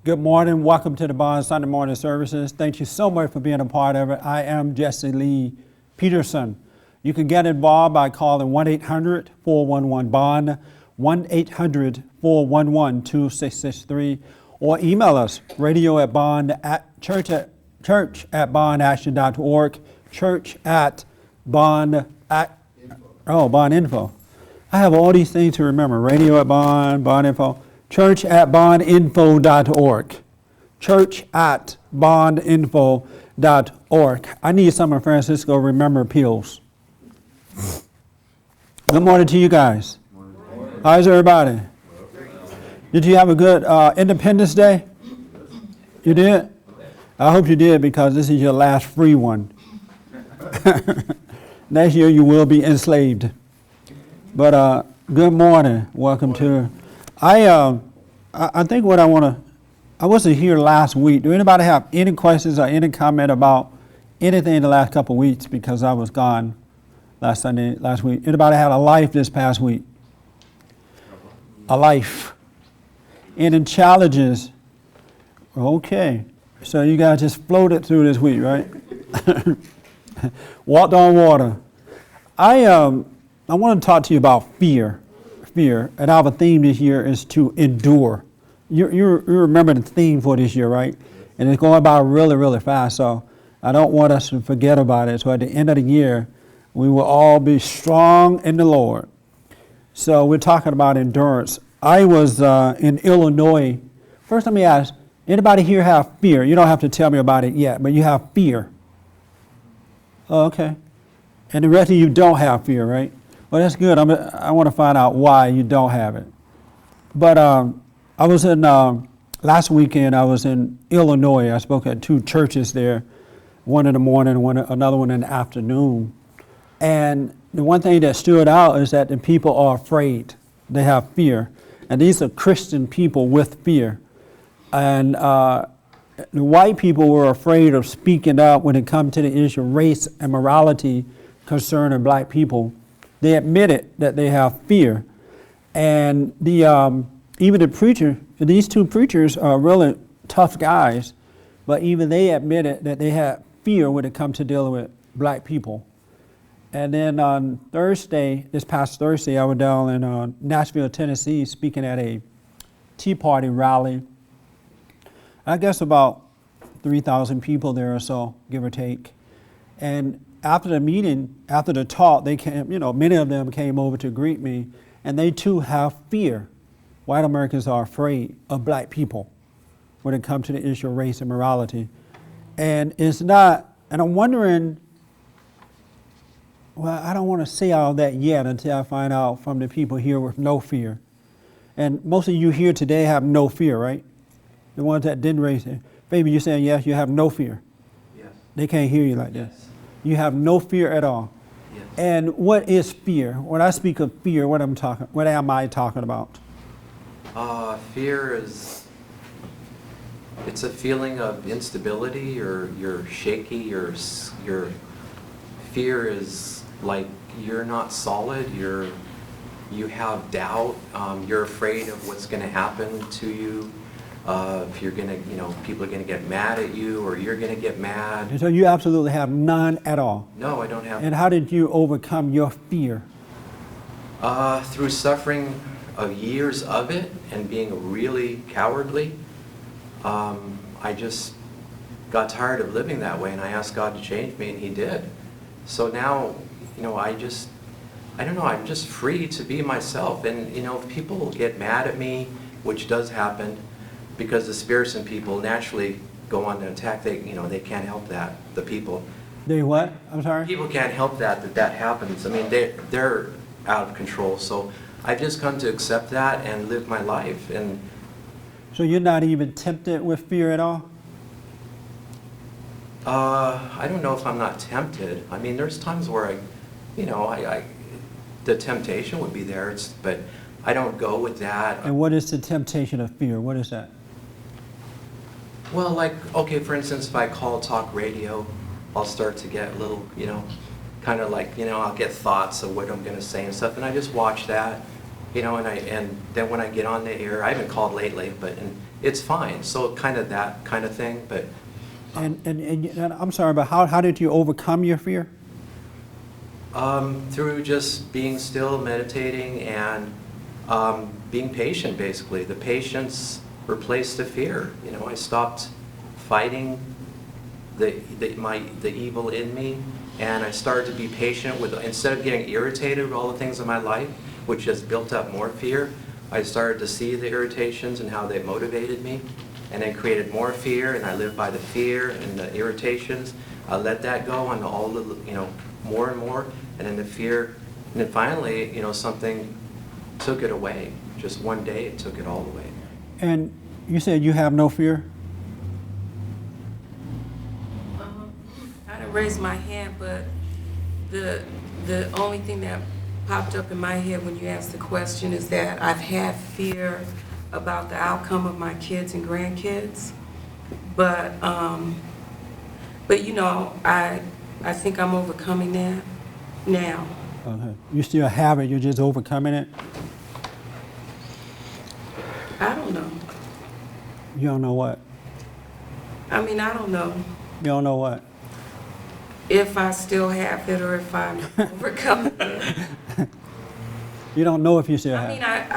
Good morning. Welcome to the Bond Sunday morning services. Thank you so much for being a part of it. I am Jesse Lee Peterson. You can get involved by calling 1-800-411-BOND, 1-800-411-2663, or email us, church@bondaction.org, bondinfo. I have all these things to remember, bondinfo. church@bondinfo.org. church@bondinfo.org. I need some of Francisco Remember Pills. Good morning to you guys. How's everybody? Did you have a good Independence Day? You did? I hope you did, because this is your last free one. Next year you will be enslaved. But good morning. Welcome to. I think what I wasn't here last week. Do anybody have any questions or any comment about anything in the last couple of weeks, because I was gone last week? Anybody had a life this past week? A life. Any challenges? Okay. So you guys just floated through this week, right? Walked on water. I want to talk to you about fear. And our theme this year is to endure. You remember the theme for this year, right? And it's going by really, really fast. So I don't want us to forget about it. So at the end of the year, we will all be strong in the Lord. So we're talking about endurance. I was in Illinois. First, let me ask, anybody here have fear? You don't have to tell me about it yet, but you have fear. Oh, okay. And the rest of you don't have fear, right? Well, that's good. I want to find out why you don't have it. But I was in, last weekend, I was in Illinois. I spoke at two churches there, one in the morning, another one in the afternoon. And the one thing that stood out is that the people are afraid. They have fear. And these are Christian people with fear. And the white people were afraid of speaking up when it comes to the issue of race and morality concerning black people. They admitted that they have fear. And even the preacher, these two preachers are really tough guys, but even they admitted that they had fear when it comes to dealing with black people. And then on Thursday, this past Thursday, I was down in Nashville, Tennessee, speaking at a Tea Party rally. I guess about 3,000 people there or so, give or take. And after the meeting, after the talk, they came, many of them came over to greet me, and they too have fear. White Americans are afraid of black people when it comes to the issue of race and morality. And it's not, and I'm wondering, well, I don't want to say all that yet until I find out from the people here with no fear. And most of you here today have no fear, right? The ones that didn't raise it. Baby, you're saying yes, you have no fear. Yes. They can't hear you like yes. this. You have no fear at all. Yes. And what is fear? When I speak of fear, what am I talking about? Fear it's a feeling of instability, or you're shaky, your fear is like you're not solid, you have doubt, you're afraid of what's going to happen to you. If you're going to, people are going to get mad at you, or you're going to get mad. And so you absolutely have none at all? No, I don't have. And how did you overcome your fear? Through suffering of years of it and being really cowardly. I just got tired of living that way, and I asked God to change me, and He did. So now, I'm just free to be myself. And, if people get mad at me, which does happen, because the spirits in people naturally go on to attack. They can't help that, the people. They what? I'm sorry? People can't help that happens. I mean, they're out of control. So I've just come to accept that and live my life. And so you're not even tempted with fear at all? I don't know if I'm not tempted. I mean, there's times where the temptation would be there, but I don't go with that. And what is the temptation of fear? What is that? Well, okay, for instance, if I call talk radio, I'll start to get a little, kind of I'll get thoughts of what I'm going to say and stuff, and I just watch that, and then when I get on the air, I haven't called lately, but it's fine. So kind of that kind of thing, but And I'm sorry, but how did you overcome your fear? through just being still, meditating, and being patient, basically. The patience replaced the fear. You know, I stopped fighting the evil in me, and I started to be patient with, instead of getting irritated with all the things in my life, which has built up more fear, I started to see the irritations and how they motivated me, and then created more fear, and I lived by the fear and the irritations. I let that go on all the, more and more, and then the fear, and then finally, something took it away. Just one day, it took it all away. And you said you have no fear? I didn't raise my hand, but the only thing that popped up in my head when you asked the question is that I've had fear about the outcome of my kids and grandkids, but I think I'm overcoming that now. Okay. You still have it, you're just overcoming it? I don't know. You don't know what? I mean, I don't know You don't know what? if I still have it or if I'm overcoming it. You don't know if you still I have mean, it.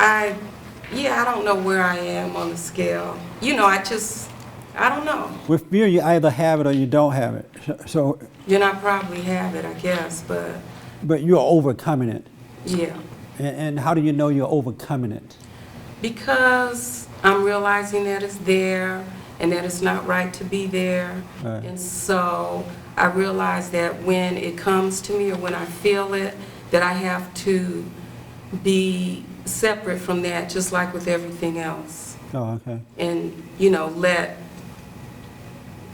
I don't know where I am on the scale. I don't know. With fear, you either have it or you don't have it. So, I probably have it, I guess, but you're overcoming it. yeah. And how do you know you're overcoming it? Because I'm realizing that it's there and that it's not right to be there. Right. And so I realize that when it comes to me or when I feel it, that I have to be separate from that, just like with everything else. Oh, okay. And, let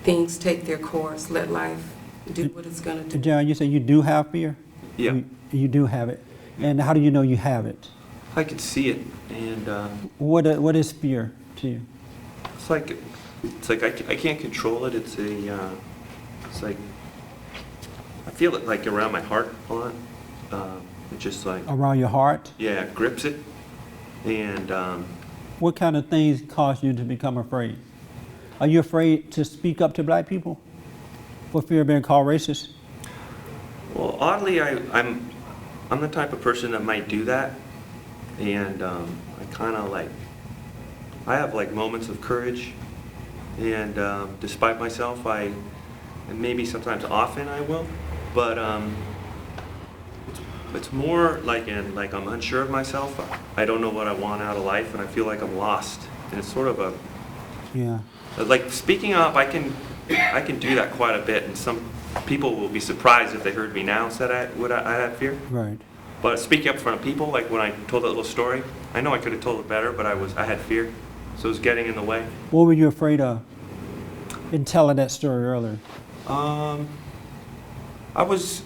things take their course, let life do what it's going to do. John, you say you do have fear? Yeah. You do have it. And how do you know you have it? I could see it, and What is fear to you? it's like I can't control it. It's like I feel it like around my heart a lot. It just like Around your heart? it grips it, and What kind of things cause you to become afraid? Are you afraid to speak up to black people for fear of being called racist? well, oddly, I'm the type of person that might do that, and I kind of I have like moments of courage, and despite myself, and maybe sometimes often I will, but it's more like I'm unsure of myself. I don't know what I want out of life, and I feel like I'm lost. And it's sort of Yeah. like speaking up. I can do that quite a bit, and some people will be surprised if they heard me now said I had fear. Right. But speaking up in front of people, like when I told that little story, I know I could have told it better, but I had fear, so it was getting in the way. What were you afraid of in telling that story earlier? I was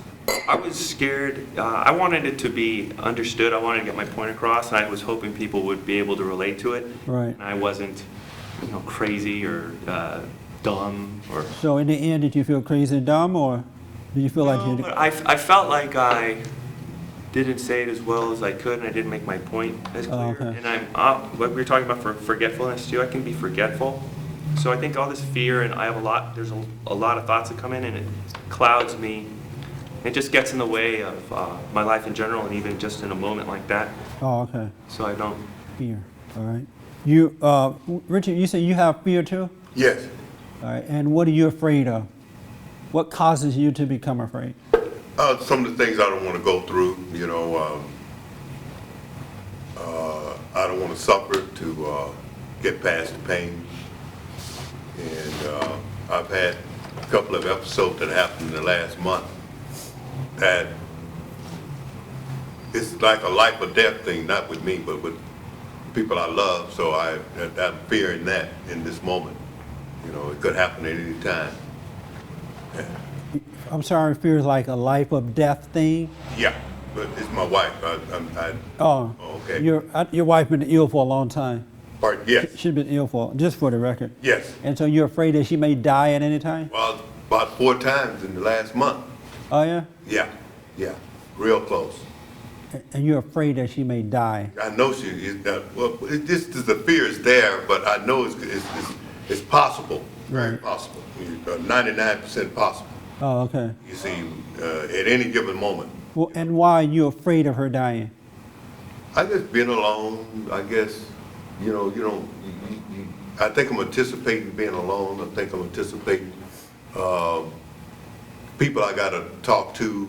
scared. I wanted it to be understood. I wanted to get my point across, and I was hoping people would be able to relate to it. Right. And I wasn't, crazy or dumb or. So in the end, did you feel crazy and dumb, or did you feel like No, you? but I felt like I didn't say it as well as I could, and I didn't make my point as clear. Oh, okay. And what we were talking about for forgetfulness too. I can be forgetful. So I think all this fear, and I have there's a lot of thoughts that come in, and it clouds me. It just gets in the way of my life in general, and even just in a moment like that. Oh, okay. So I don't. Fear. All right. You, Richard, you say you have fear too? Yes. All right. And what are you afraid of? What causes you to become afraid? Some of the things I don't want to go through, I don't want to suffer to get past the pain. And I've had a couple of episodes that happened in the last month that it's like a life or death thing, not with me, but with people I love. So I'm fearing that in this moment. It could happen at any time. I'm sorry, fear is like a life or death thing. Yeah, but it's my wife. Oh, okay. Your wife been ill for a long time. Pardon? Yes. She's been ill just for the record. Yes. And so you're afraid that she may die at any time? Well, about 4 times in the last month. Oh yeah. Yeah, real close. And you're afraid that she may die. I know she is not, well, the fear is there, but I know it's possible, very Right. possible, 99% possible, Oh, okay. you see, at any given moment. Well, and why are you afraid of her dying? I just being alone, I guess, I think I'm anticipating being alone. I think I'm anticipating people I gotta talk to,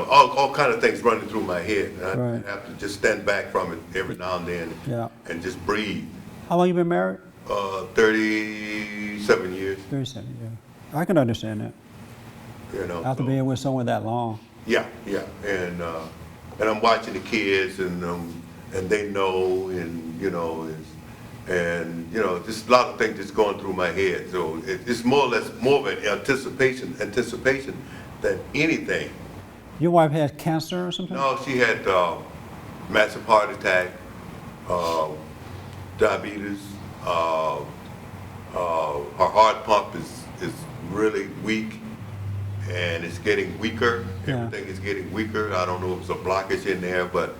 all kind of things running through my head. And I Right. have to just stand back from it every now and then Yeah. and just breathe. How long you been married? 37 years, 37, yeah. I can understand that. After so- being with someone that long. Yeah, and I'm watching the kids, and they know, and just a lot of things that's going through my head. So it's more or less more of an anticipation than anything. Your wife has cancer or something? No, she had massive heart attack, diabetes. Her heart pump is really weak, and it's getting weaker. Yeah. Everything is getting weaker. I don't know if it's a blockage in there, but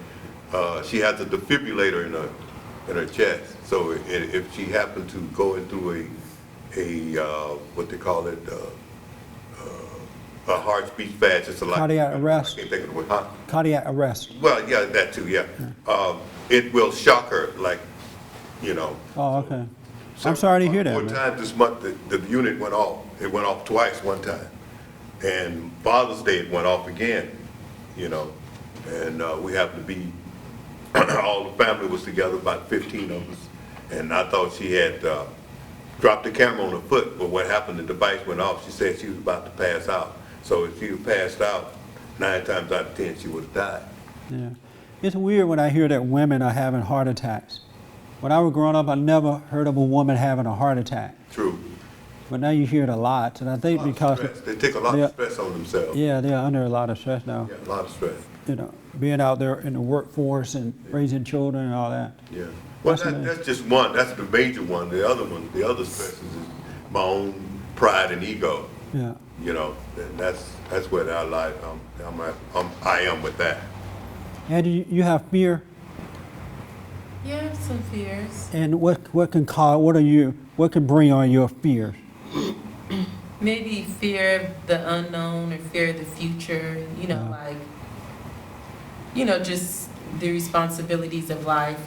she has a defibrillator in her chest. So if she happened to go into a what they call it, a heart speech fast, it's a lot. Cardiac arrest? I can't think of the word. Huh? Cardiac arrest. Well, yeah, that too, yeah. It will shock her, like, Oh, okay. I'm sorry to hear that, Four man. times this month, the unit went off. It went off twice one time. And Father's Day, it went off again, And we happened to be, all the family was together, about 15 of us. And I thought she had dropped the camera on her foot, but what happened, the device went off. She said she was about to pass out. So if she had passed out, 9 times out of 10, she would have died. Yeah. It's weird when I hear that women are having heart attacks. When I was growing up, I never heard of a woman having a heart attack. True. But now you hear it a lot, and I think because Stress. They take a lot of stress on themselves. yeah, they're under a lot of stress now. Yeah, a lot of stress. Being out there in the workforce and raising children and all that. Yeah. Well, That's amazing. that's just one. That's the major one. The other stresses is my own pride and ego. Yeah. And that's where I lie. I am with that. And you have fear, Yeah, I have some fears. and what can bring on your fears? Maybe fear of the unknown or fear of the future, just the responsibilities of life,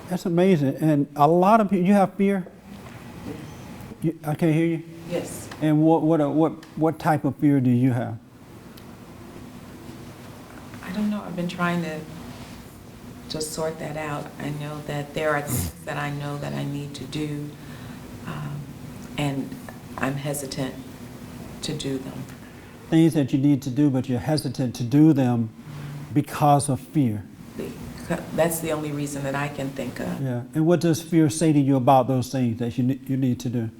That's amazing. And a lot of people, you have fear? I can't hear you. Yes. And what type of fear do you have? I don't know. I've been trying to just sort that out. I know that there are things that I know that I need to do, and I'm hesitant to do them. Things that you need to do, but you're hesitant to do them because of fear. That's the only reason that I can think of. Yeah. And what does fear say to you about those things that you need to do?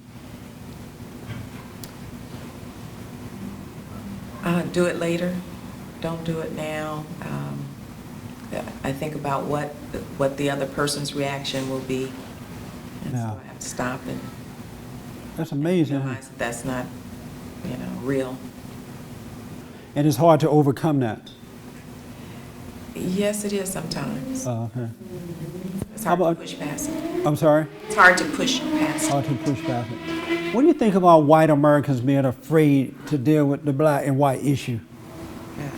Do it later. Don't do it now. I think about what the other person's reaction will be, and Yeah. so I have to stop and That's amazing. huh? realize that that's not, real. And it's hard to overcome that. Yes, it is sometimes. Oh, okay. It's How hard to about- push past it. I'm sorry? It's hard to push past it. Hard to push past it. What do you think about white Americans being afraid to deal with the black and white issue Yeah.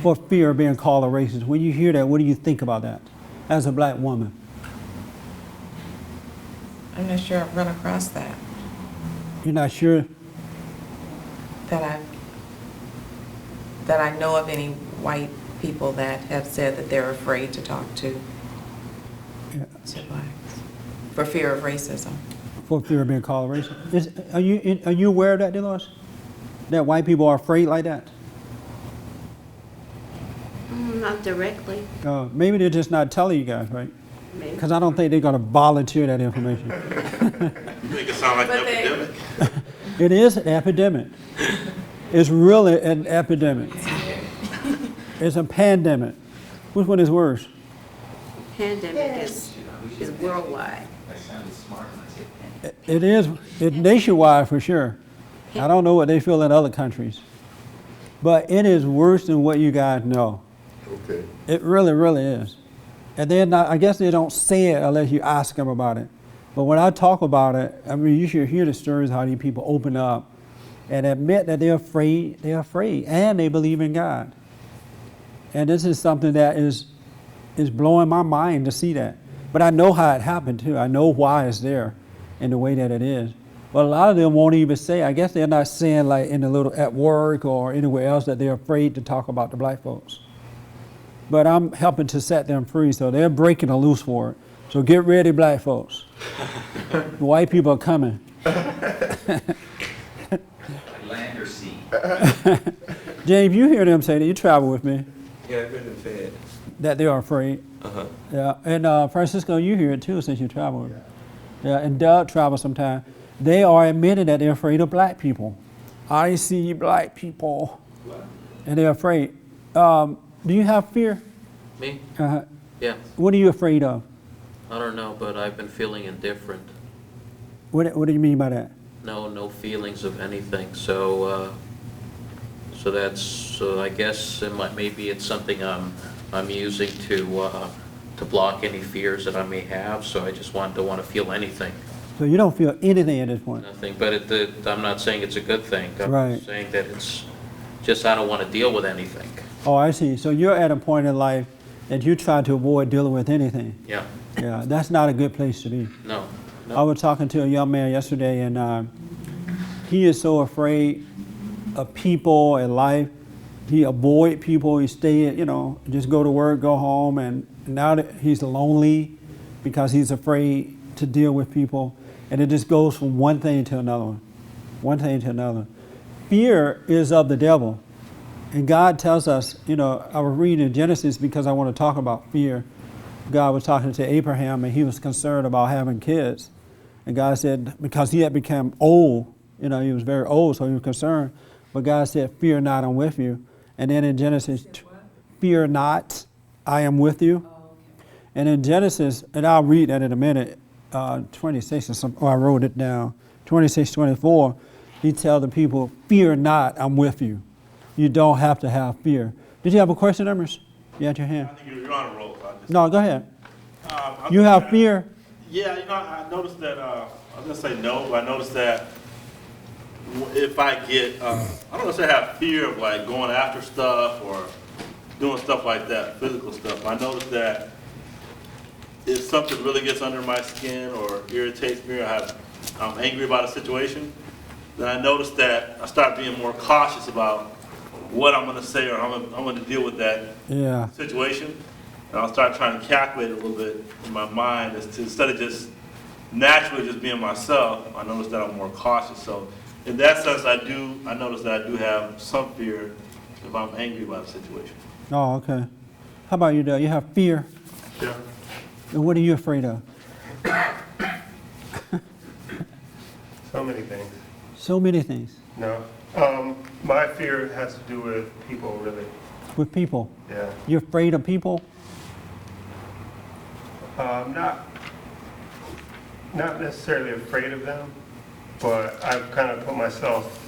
for fear of being called a racist? When you hear that, what do you think about that as a black woman? I'm not sure I've run across that. You're not sure? That I know of any white people that have said that they're afraid to talk to Yeah. blacks for fear of racism. For fear of being called a racist? Are you aware of that, Dolores? That white people are afraid like that? Not directly, Maybe they're just not telling you guys, right? maybe. Because I don't think they're going to volunteer that information. You make it sound like an But they- epidemic. It is an epidemic. It's really an epidemic. It's a pandemic. Which one is worse? Pandemic is worldwide. It's nationwide for sure. I don't know what they feel in other countries. But it is worse than what you guys know. Okay. It really, really is. And they're not, I guess they don't say it unless you ask them about it. But when I talk about it, I mean, you should hear the stories how these people open up and admit that they're afraid, and they believe in God. And this is something that is blowing my mind to see that. But I know how it happened too. I know why it's there in the way that it is. But a lot of them won't even say, I guess they're not saying like in the little, at work or anywhere else that they're afraid to talk about the black folks. But I'm helping to set them free, so they're breaking the loose for it. So get ready, black folks. The white people are coming. Land or sea? James, you hear them say that. You travel with me. Yeah, I've been fed. That they are afraid. Uh-huh. Yeah, and Francisco, you hear it too since you travel with me. Yeah, and Doug travels sometimes. They are admitting that they're afraid of black people. I see black people, and they're afraid. Do you have fear? Me? Uh-huh. Yeah. What are you afraid of? I don't know, but I've been feeling indifferent. What do you mean by that? No feelings of anything. So I guess maybe it's something I'm using to block any fears that I may have. So I just don't want to feel anything. So you don't feel anything at this point? Nothing. But I'm not saying it's a good thing. I'm Right. saying that it's just I don't want to deal with anything. Oh, I see. So you're at a point in life that you try to avoid dealing with anything. Yeah. Yeah, that's not a good place to be. No. I was talking to a young man yesterday, and he is so afraid of people and life. He avoid people. He stay, just go to work, go home, and now that he's lonely because he's afraid to deal with people, and it just goes from one thing to another one thing to another. Fear is of the devil, and God tells us, I was reading in Genesis because I want to talk about fear. God was talking to Abraham, and he was concerned about having kids. And God said, because he had become old, he was very old, so he was concerned. But God said, fear not, I'm with you. And then in Genesis, fear not, I am with you. Oh, okay. And in Genesis, and I'll read that in a minute, 26 or something, I wrote it down, 26, 24, he tells the people, fear not, I'm with you. You don't have to have fear. Did you have a question, Emmers? You had your hand? I think you're on a roll. No, go ahead. I'm You have fear? Yeah, I noticed that, I was gonna say no, but I noticed that if I get, I don't necessarily have fear of like going after stuff or doing stuff like that, physical stuff. I noticed that if something really gets under my skin or irritates me or I'm angry about a situation, then I notice that I start being more cautious about what I'm gonna say or how I'm gonna deal with that situation. And I'll start trying to calculate it a little bit in my mind instead of just naturally just being myself. I notice that I'm more cautious. So in that sense, I notice that I do have some fear if I'm angry about a situation. Oh, okay. How about you, Doug? You have fear? Yeah. And what are you afraid of? So many things. So many things. No. My fear has to do with people, really. With people? Yeah. You're afraid of people? Not necessarily afraid of them, but I've kind of put myself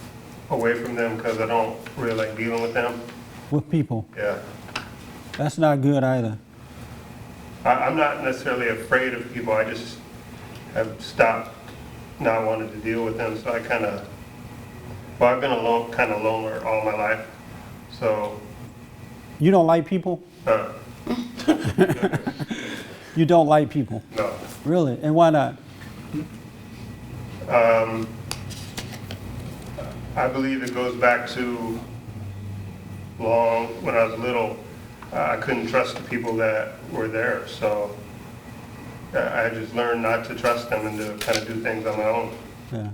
away from them because I don't really like dealing with them. With people? Yeah. That's not good either. I'm not necessarily afraid of people. I just have stopped not wanting to deal with them. So I've been kind of loner all my life. So. You don't like people? You don't like people? No. Really? And why not? I believe it goes back to when I was little. I couldn't trust the people that were there, so I just learned not to trust them and to kind of do things on my own. Yeah.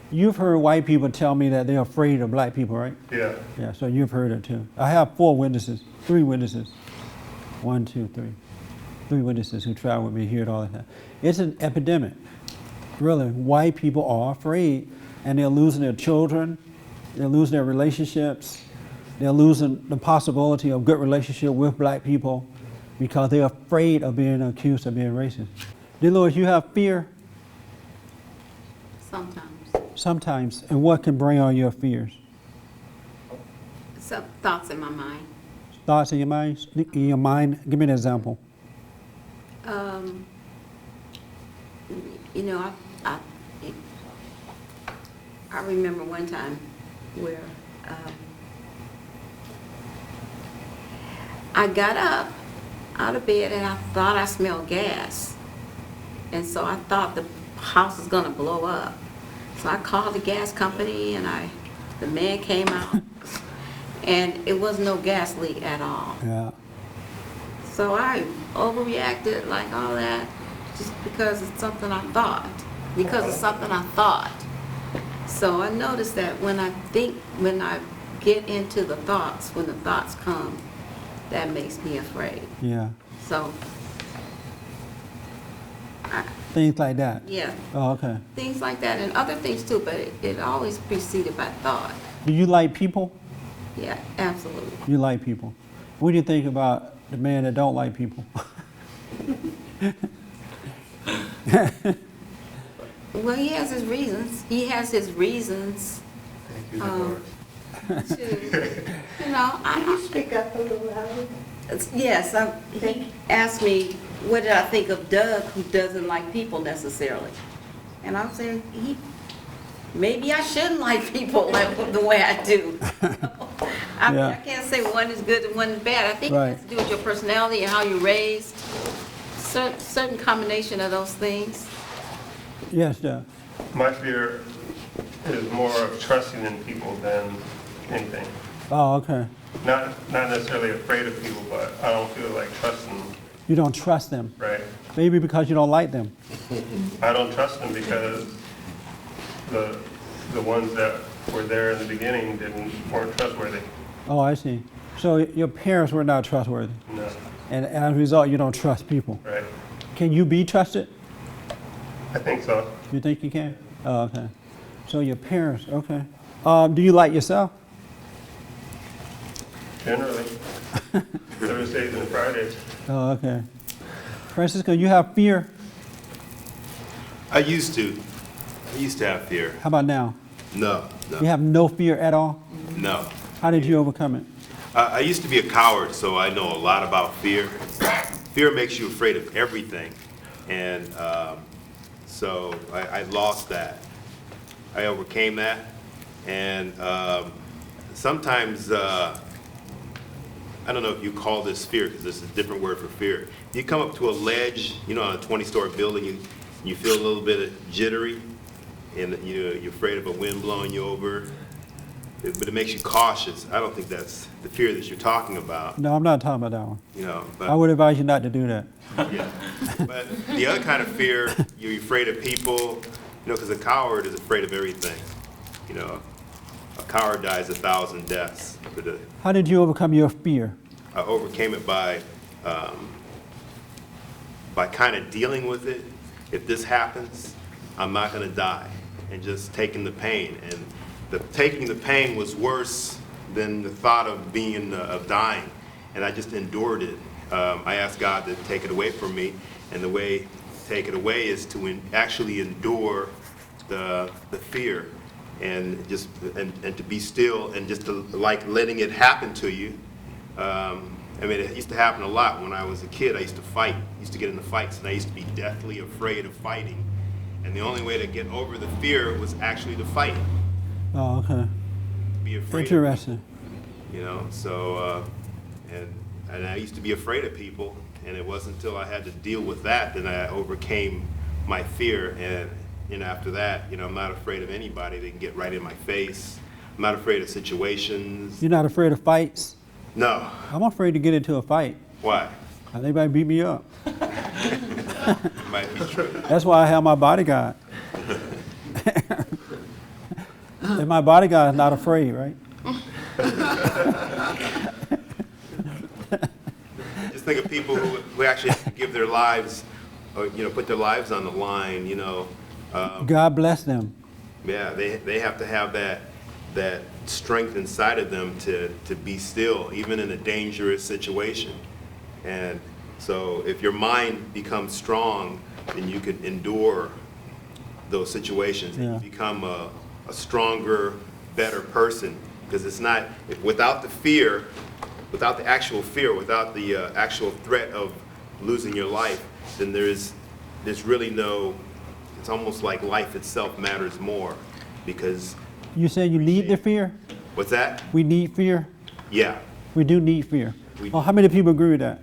You've heard white people tell me that they're afraid of black people, right? Yeah. Yeah, so you've heard it too. I have 3 witnesses. 1, 2, 3. 3 witnesses who travel with me, hear it all the time. It's an epidemic. Really, white people are afraid, and they're losing their children, they're losing their relationships, they're losing the possibility of good relationship with black people because they're afraid of being accused of being racist. Dear Lord, you have fear? Sometimes. Sometimes. And what can bring on your fears? Some thoughts in my mind. Thoughts in your mind? In your mind? Give me an example. You know, I remember one time where I got up out of bed and I thought I smelled gas. And so I thought the house was gonna blow up. So I called the gas company and the man came out and it was no gas leak at all. Yeah. So I overreacted like all that just because it's something I thought. Because of something I thought. So I noticed that when I get into the thoughts, when the thoughts come, that makes me afraid. Yeah. So, Things like that. yeah, Oh, okay. things like that and other things too, but it always preceded by thought. Do you like people? Yeah, absolutely. You like people. What do you think about the man that don't like people? Well, he has his reasons. He has his reasons Thank you, Dolores. to, you know, Can you speak up a little louder? yes, he asked me, what did I think of Doug, who doesn't like people necessarily? And I'm saying, maybe I shouldn't like people like the way I do. Yeah. I can't say one is good and one is bad. I think it Right. has to do with your personality and how you're raised. Certain combination of those things. Yes, Jeff. My fear is more of trusting in people than anything. Oh, okay. Not necessarily afraid of people, but I don't feel like trusting them, You don't trust them. right? Maybe because you don't like them. I don't trust them because the ones that were there in the beginning weren't trustworthy. Oh, I see. So your parents were not trustworthy. No, And as a result, you don't trust people. right? Can you be trusted? I think so. You think you can? Oh, okay. So your parents, okay. Do you like yourself? Generally. Thursdays and Fridays. Oh, okay. Francisco, you have fear? I used to have fear. How about now? No, You have no fear at all? no. How did you overcome it? I used to be a coward, so I know a lot about fear. Fear makes you afraid of everything. And so I lost that. I overcame that. And sometimes, I don't know if you call this fear, because this is a different word for fear. You come up to a ledge, you know, on a 20-story building, you feel a little bit of jittery, and you're afraid of a wind blowing you over. But it makes you cautious. I don't think that's the fear that you're talking about, No, I'm not talking about that one. you know. I would advise you not to do that. Yeah. But the other kind of fear, you're afraid of people, you know, because a coward is afraid of everything. You know, a coward dies 1,000 deaths. But How did you overcome your fear? I overcame it by kind of dealing with it. If this happens, I'm not going to die, and just taking the pain. And taking the pain was worse than the thought of dying, and I just endured it. I asked God to take it away from me, and the way to take it away is to actually endure the fear, and to be still, and just to like letting it happen to you. I mean, it used to happen a lot when I was a kid. I used to fight, used to get into fights, and I used to be deathly afraid of fighting. And the only way to get over the fear was actually to fight. Oh, okay. Be afraid. Interesting. You know, so, and I used to be afraid of people, and it wasn't until I had to deal with that I overcame my fear. And, you know, after that, you know, I'm not afraid of anybody. They can get right in my face. I'm not afraid of situations. You're not afraid of fights? No. I'm afraid to get into a fight. Why? They might beat me up. Might be true. That's why I have my bodyguard. And my bodyguard is not afraid, right? Just think of people who actually have to give their lives, or, you know, put their lives on the line, you know. God bless them. Yeah, they have to have that strength inside of them to be still, even in a dangerous situation. And so if your mind becomes strong, then you can endure those situations. Yeah. And you become a stronger, better person. because it's not, without the fear, without the actual fear, without the actual threat of losing your life, then there's really no, it's almost like life itself matters more, because, You say you need the fear? what's that? We need fear? Yeah. We do need fear. We Oh, how many people agree with that?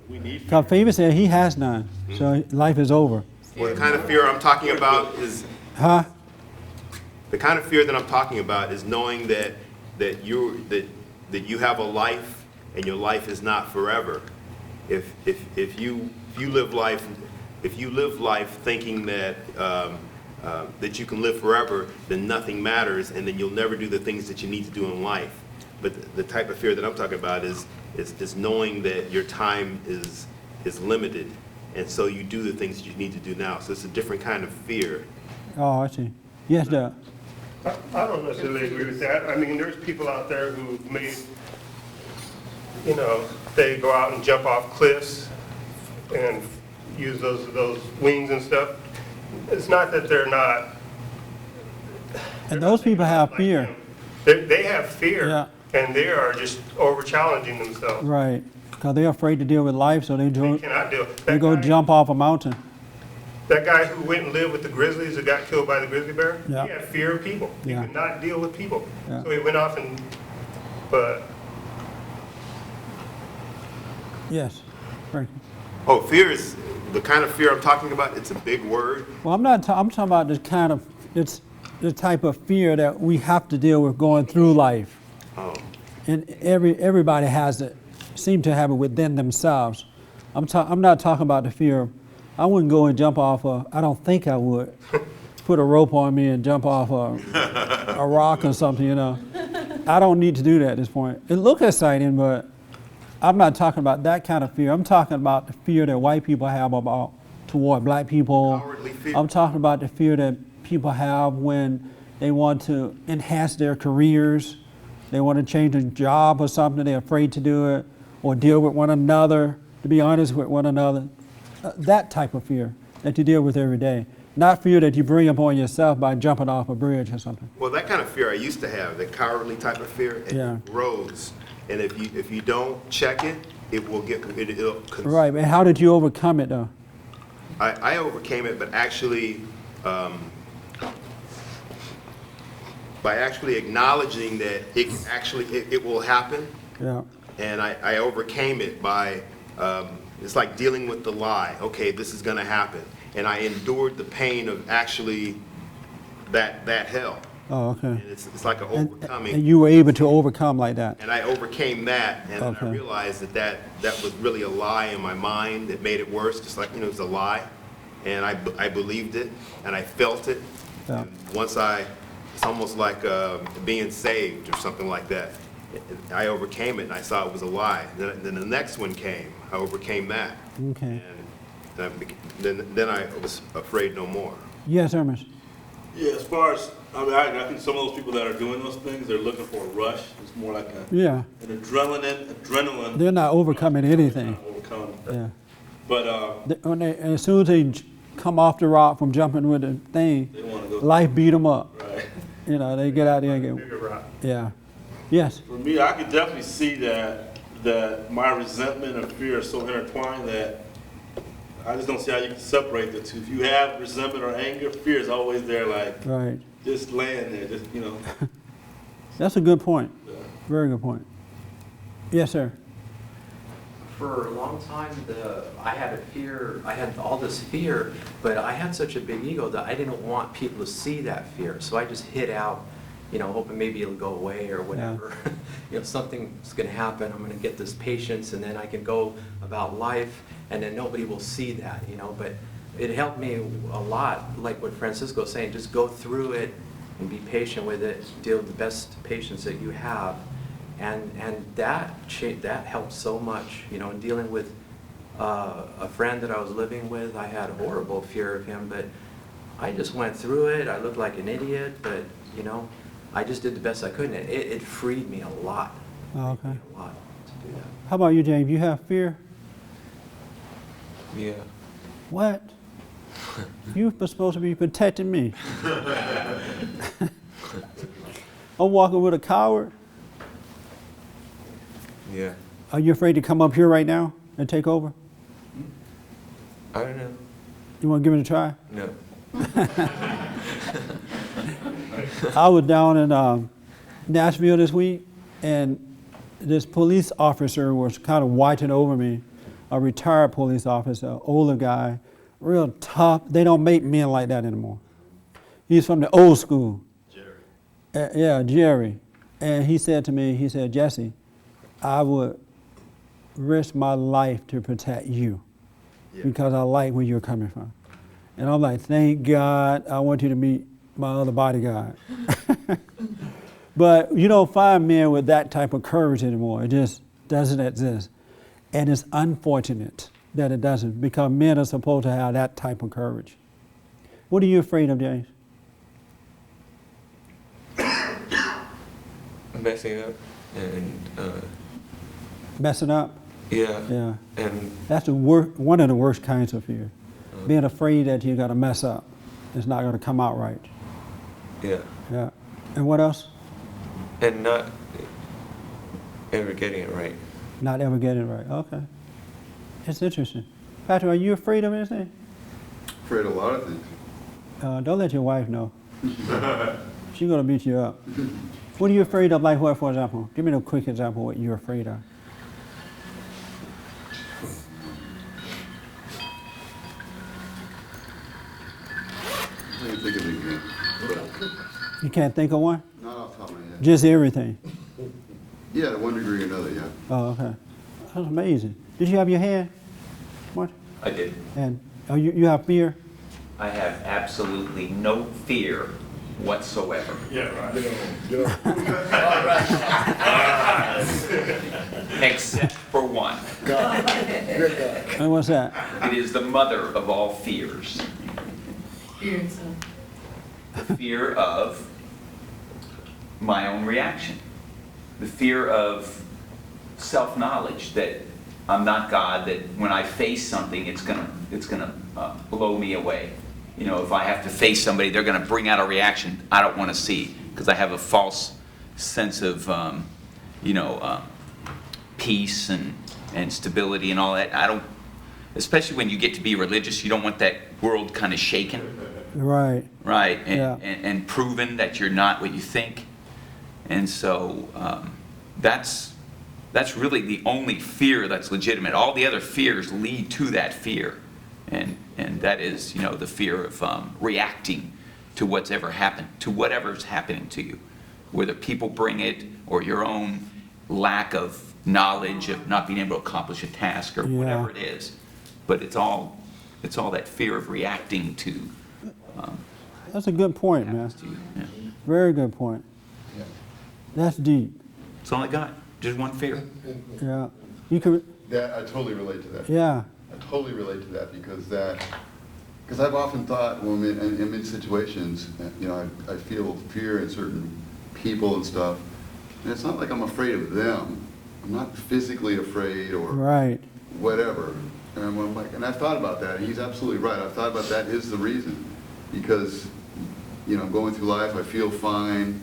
We need Because Favor said he has none, so life is over. Well, the kind of fear I'm talking about is, Huh? the kind of fear that I'm talking about is knowing that you have a life and your life is not forever. If you live life thinking that that you can live forever, then nothing matters, and then you'll never do the things that you need to do in life. But the type of fear that I'm talking about is knowing that your time is limited, and so you do the things that you need to do now. So it's a different kind of fear. Oh, I see. Yes, Doug. I don't necessarily agree with that. I mean, there's people out there who may, they go out and jump off cliffs and use those wings and stuff. It's not that they're not. And those people have fear. They have fear, Yeah. and they are just over challenging themselves. Right. Because they're afraid to deal with life, so they They cannot deal. they go jump off a mountain. That guy who went and lived with the grizzlies that got killed by the grizzly bear, Yeah. he had fear of people. He Yeah. could not deal with people. Yeah. So he went off but Yes. Frank. Oh, fear is the kind of fear I'm talking about. It's a big word. Well, I'm not. I'm talking about it's the type of fear that we have to deal with going through life, Oh, and everybody has it, seem to have it within themselves. I'm not talking about the fear. I wouldn't go and jump off I don't think I would. Put a rope on me and jump off a rock or something. I don't need to do that at this point. It looks exciting, but I'm not talking about that kind of fear. I'm talking about the fear that white people have toward black people. Cowardly fear. I'm talking about the fear that people have when they want to enhance their careers. They want to change a job or something. They're afraid to do it, or deal with one another, to be honest with one another. That type of fear that you deal with every day. Not fear that you bring upon yourself by jumping off a bridge or something. well, that kind of fear I used to have, the cowardly type of fear, and Yeah. it grows. And if you don't check it, it'll Right, and how did you overcome it though? I overcame it, but actually, by actually acknowledging that it will happen, Yeah, and I overcame it by, it's like dealing with the lie. Okay, this is gonna happen. And I endured the pain of actually that hell. oh, okay. And it's like an overcoming. And you were able to overcome like that? And I overcame that, and then I Okay. realized that was really a lie in my mind that made it worse, just like, it was a lie. And I believed it, and I felt it. Yeah. And once it's almost like being saved or something like that. I overcame it, and I saw it was a lie. Then the next one came. I overcame that. Okay. And then I was afraid no more. Yes, Hermes. Yeah, as far as, I think some of those people that are doing those things, they're looking for a rush. It's more like Yeah, an adrenaline. they're not overcoming anything. Overcome. Yeah. But As soon as they come off the rock from jumping with the thing, they want to go. life beat them up. Right. They get out there and bigger rock. yeah. Yes. For me, I could definitely see that my resentment and fear are so intertwined that I just don't see how you can separate the two. If you have resentment or anger, fear is always there, like Right. just laying there, just That's a good point. Very good point. Yes, sir. For a long time, I had all this fear, but I had such a big ego that I didn't want people to see that fear. So I just hid out, hoping maybe it'll go away or whatever. Something's gonna happen, I'm gonna get this patience, and then I can go about life, and then nobody will see that, but it helped me a lot, like what Francisco was saying, just go through it and be patient with it, deal with the best patience that you have. And that helped so much, in dealing with a friend that I was living with. I had horrible fear of him, but I just went through it. I looked like an idiot, but I just did the best I could, and it freed me a lot. Oh, It freed okay. me a lot to do that. How about you, James? You have fear? Yeah. What? You were supposed to be protecting me. I'm walking with a coward. Yeah. Are you afraid to come up here right now and take over? I don't know. You want to give it a try? No. I was down in Nashville this week, and this police officer was kind of watching over me, a retired police officer, older guy, real tough. They don't make men like that anymore. He's from the old school. Jerry. Yeah, Jerry. And he said to me, he said, Jesse, I would risk my life to protect you because I like where you're coming from. And I'm like, thank God I want you to meet my other bodyguard. But you don't find men with that type of courage anymore. It just doesn't exist. And it's unfortunate that it doesn't, because men are supposed to have that type of courage. What are you afraid of, James? Messing up and Messing up? yeah. Yeah. And That's the one of the worst kinds of fear. Being afraid that you're going to mess up. It's not going to come out right. yeah. Yeah. And what else? And not ever getting it right. Not ever getting it right. Okay. It's interesting. Patrick, are you afraid of anything? Afraid of a lot of things. Don't let your wife know. She's going to beat you up. What are you afraid of? Like what, for example? Give me a quick example of what you're afraid of. I can't think of anything. You can't think of one? Not off the top of my head. Just everything. Yeah, to one degree or another, yeah. Oh, okay. That's amazing. Did you have your hand? What? I did. And you have fear? I have absolutely no fear whatsoever. Yeah, right. Except for one. And what's that? It is the mother of all fears. The fear of my own reaction. The fear of self-knowledge that I'm not God, that when I face something, it's gonna blow me away. You know, if I have to face somebody, they're gonna bring out a reaction I don't want to see, because I have a false sense of, peace and stability and all that. I don't, especially when you get to be religious, you don't want that world kind of shaken. Right. Right, Yeah. and proven that you're not what you think. And so that's really the only fear that's legitimate. All the other fears lead to that fear. And that is, the fear of reacting to whatever's happening to you. Whether people bring it or your own lack of knowledge of not being able to accomplish a task or whatever it is. But it's all that fear of reacting to. That's a good point, man. To you. Yeah. Very good point. Yeah. That's deep. That's all I got. Just one fear. Yeah. You could. That, I totally relate to that. Yeah. I totally relate to that because I've often thought when I'm in situations, I feel fear in certain people and stuff, and it's not like I'm afraid of them. I'm not physically afraid or whatever. And I'm like, and I've thought about that, and he's absolutely right. I've thought about that is the reason, because going through life, I feel fine.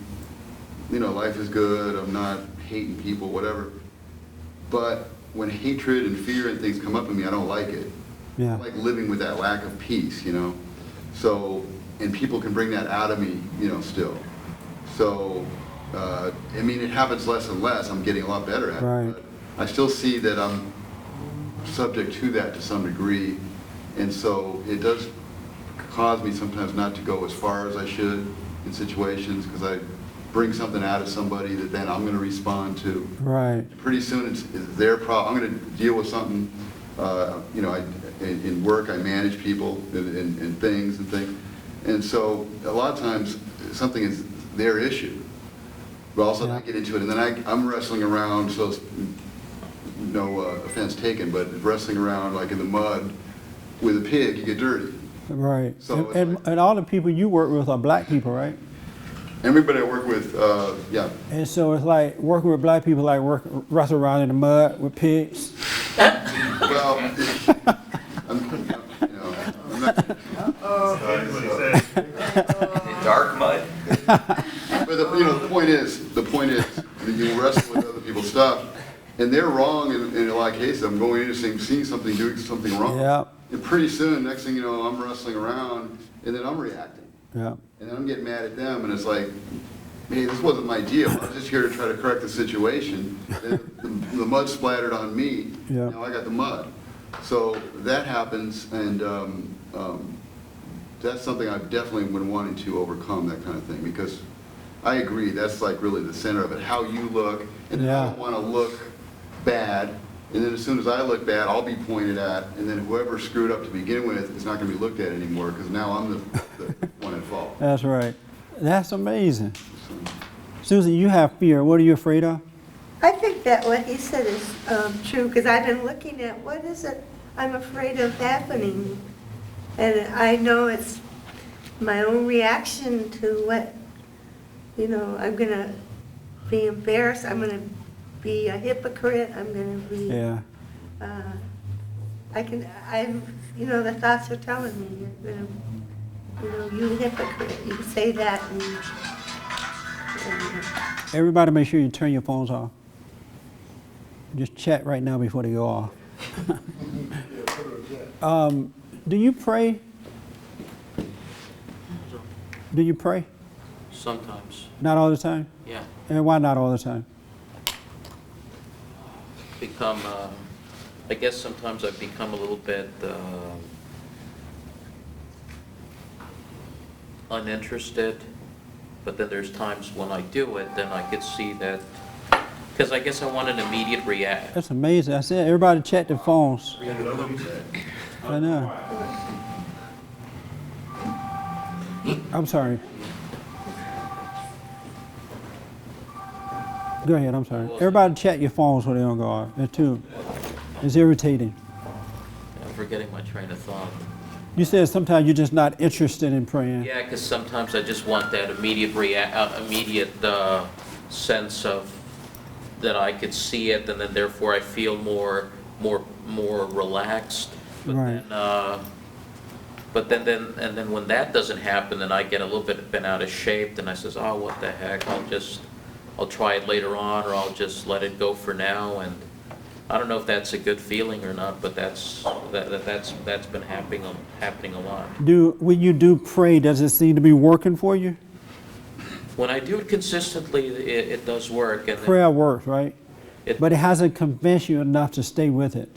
Life is good. I'm not hating people, whatever. But when hatred and fear and things come up in me, I don't like it. Yeah. I like living with that lack of peace, So, and people can bring that out of me, still. So, it happens less and less. I'm getting a lot better at it. But I still see that I'm subject to that to some degree. And so it does cause me sometimes not to go as far as I should in situations, because I bring something out of somebody that then I'm going to respond to. Right. Pretty soon it's their problem. I'm going to deal with something. In work I manage people and things. And so a lot of times something is their issue. But also I get into it, and then I'm wrestling around, so no offense taken, but wrestling around like in the mud with a pig, you get dirty. Right. So and all the people you work with are black people, right? Everybody I work with, yeah. And so it's like working with black people, like wrestling around in the mud with pigs. Well, I'm not. Dark mud. But the point is that you wrestle with other people's stuff, and they're wrong in a lot of cases. I'm going in and seeing something, doing something wrong. Yeah. And pretty soon, next thing you know, I'm wrestling around, and then I'm reacting. Yeah. And then I'm getting mad at them, and it's like, hey, this wasn't my deal. I was just here to try to correct the situation. Then the mud splattered on me. Yeah. Now I got the mud. So that happens, and that's something I've definitely been wanting to overcome, that kind of thing, because I agree, that's like really the center of it, how you look, and then I don't want to look bad, and then as soon as I look bad, I'll be pointed at, and then whoever screwed up to begin with is not going to be looked at anymore, because now I'm the one at fault. That's right. That's amazing. Susan, you have fear. What are you afraid of? I think that what he said is true, because I've been looking at what is it I'm afraid of happening. And I know it's my own reaction to what, I'm going to be embarrassed, I'm going to be a hypocrite, I'm going to be, Yeah. the thoughts are telling me, you're going to, you hypocrite, you can say that and Everybody make sure you turn your phones off. Just chat right now before they go off. Do you pray? Do you pray? Sometimes, Not all the time? yeah. And why not all the time? I guess sometimes I've become a little bit uninterested, but then there's times when I do it, then I could see that, because I guess I want an immediate reaction. That's amazing. I said everybody check their phones. I know. I'm sorry. Go ahead, I'm sorry. Everybody check your phones when they don't go off. It's irritating. I'm forgetting my train of thought. You said sometimes you're just not interested in praying. Yeah, because sometimes I just want that immediate sense of that I could see it, and then therefore I feel more relaxed. But Right. then when that doesn't happen, then I get a little bit bent out of shape. Then I says, oh, what the heck? I'll try it later on, or I'll just let it go for now. And I don't know if that's a good feeling or not, but that's been happening a lot. When you do pray, does it seem to be working for you? When I do it consistently, it does work. And Prayer works, right? But it hasn't convinced you enough to stay with it.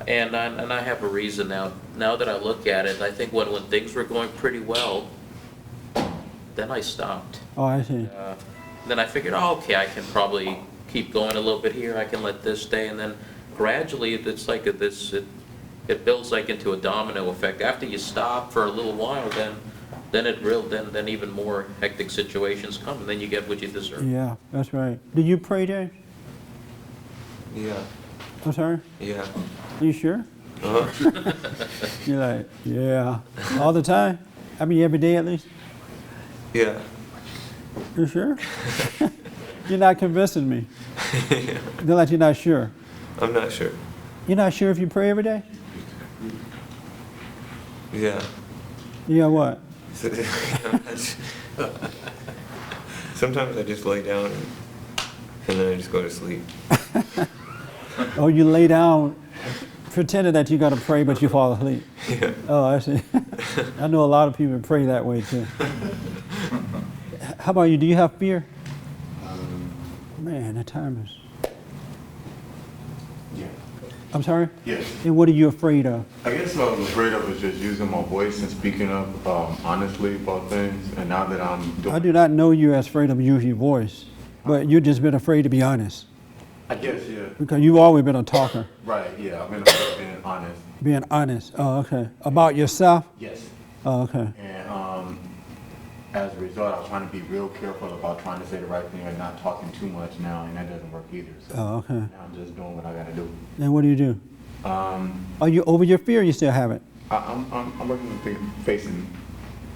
And I have a reason now. Now that I look at it, I think when things were going pretty well, then I stopped. Oh, I see. Then I figured, oh, okay, I can probably keep going a little bit here. I can let this stay, and then gradually, it's like it builds like into a domino effect. After you stop for a little while, then even more hectic situations come, and then you get what you deserve. Yeah, that's right. Do you pray, James? Yeah. I'm sorry? Yeah. Are you sure? Uh-huh. You're like, yeah. All the time? I mean, every day at least? Yeah. You sure? You're not convincing me. They're like you're not sure. I'm not sure. You're not sure if you pray every day? Yeah. Yeah, what? Sometimes I just lay down and then I just go to sleep. Oh, you lay down pretending that you got to pray, but you fall asleep. Yeah. Oh, I see. I know a lot of people pray that way too. How about you? Do you have fear? Man, that time is... Yeah. I'm sorry? Yes. And what are you afraid of? I guess what I was afraid of is just using my voice and speaking up honestly about things. And now that I'm doing... I do not know you as afraid of using your voice, but you've just been afraid to be honest. I guess, yeah. Because you've always been a talker. Right, yeah. I've been afraid of being honest. Being honest. Oh, okay. About yourself? Yes. Oh, okay. And as a result, I was trying to be real careful about trying to say the right thing and not talking too much now, and that doesn't work either. So Oh, okay. now I'm just doing what I got to do. And what do you do? Are you over your fear or you still have it? I'm working on facing.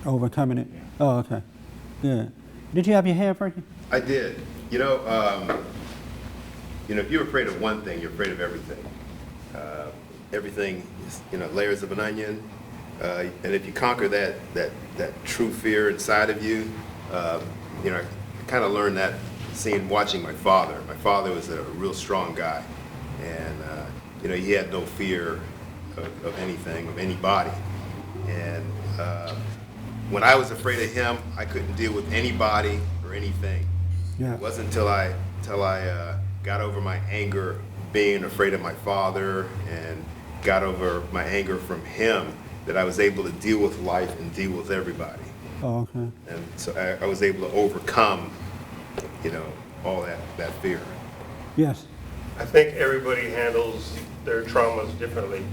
Overcoming it? Oh, okay. Good. Did you have your hand, Frankie? I did. If you're afraid of one thing, you're afraid of everything. Everything is, layers of an onion. And if you conquer that true fear inside of you, I kind of learned that watching my father. My father was a real strong guy. And, he had no fear of anything, of anybody. And when I was afraid of him, I couldn't deal with anybody or anything. Yeah. It wasn't until I got over my anger being afraid of my father and got over my anger from him that I was able to deal with life and deal with everybody. Oh, okay. And so I was able to overcome, all that fear. Yes. I think everybody handles their traumas differently.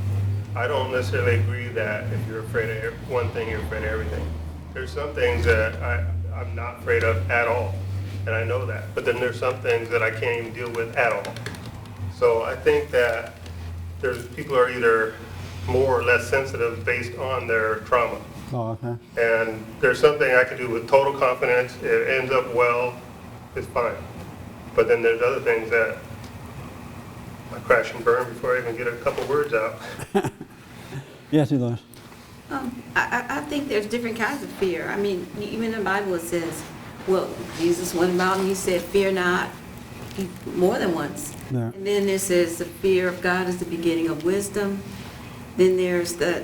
I don't necessarily agree that if you're afraid of one thing, you're afraid of everything. There's some things that I'm not afraid of at all, and I know that. But then there's some things that I can't even deal with at all. So I think that people are either more or less sensitive based on their trauma. Oh, okay. And there's something I can do with total confidence. It ends up well, it's fine. But then there's other things that I crash and burn before I even get a couple words out. Yes, Eloise. I think there's different kinds of fear. I mean, even in the Bible it says, well, Jesus went about and he said, fear not, more than once. Yeah. And then it says the fear of God is the beginning of wisdom. Then there's the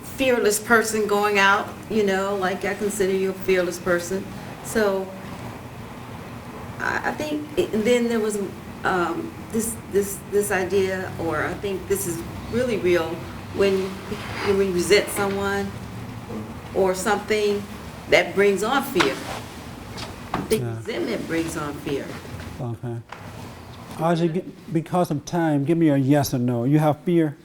fearless person going out, like I consider you a fearless person. So I think, and then there was this idea, or I think this is really real, when you resent someone or something that brings on fear. I think resentment brings on fear. Okay. Audrey, because of time, give me a yes or no. You have fear?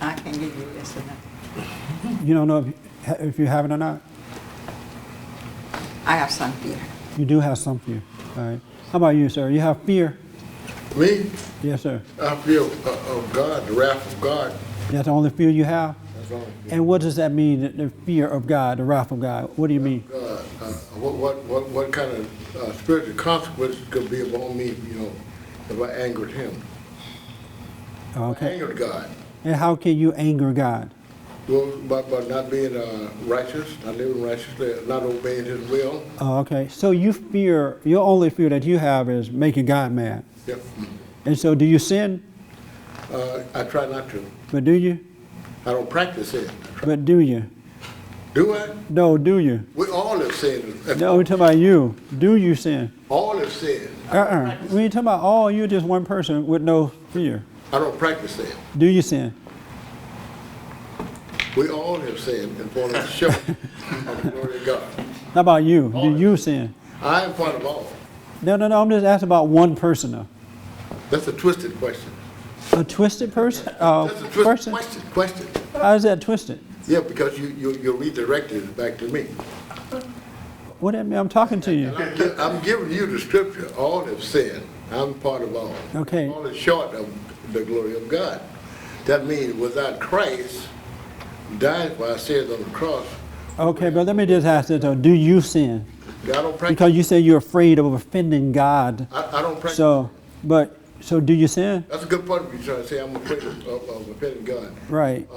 I can give you a yes or no. You don't know if you have it or not? I have some fear. You do have some fear. All right. How about you, sir? You have fear? Me? Yes, sir. I feel of God, the wrath of God. That's the only fear you have? That's the only fear. And what does that mean, the fear of God, the wrath of God? What do you mean? What kind of spiritual consequences could be upon me, if I angered him? Okay. I angered God. And how can you anger God? Well, by not being righteous, not living righteously, not obeying his will. Oh, okay. So you fear, your only fear that you have is making God mad. Yep. And so do you sin? I try not to. But do you? I don't practice it. But do you? Do I? No, do you? We all have sinned. No, we're talking about you. Do you sin? All have sinned. We ain't talking about all. You're just one person with no fear. I don't practice it. Do you sin? We all have sinned and fallen short of the glory of God. How about you? Do you sin? I am part of all. No. I'm just asking about one person though. That's a twisted question. A twisted person? That's a twisted question. How is that twisted? Yeah, because you redirected it back to me. What do you mean? I'm talking to you. I'm giving you the scripture. All have sinned. I'm part of all. Okay. All is short of the glory of God. That means without Christ dying for our sins on the cross. Okay, but let me just ask this though. Do you sin? I don't practice. Because you say you're afraid of offending God. I don't practice. So do you sin? That's a good part of you trying to say I'm afraid of offending God. Right.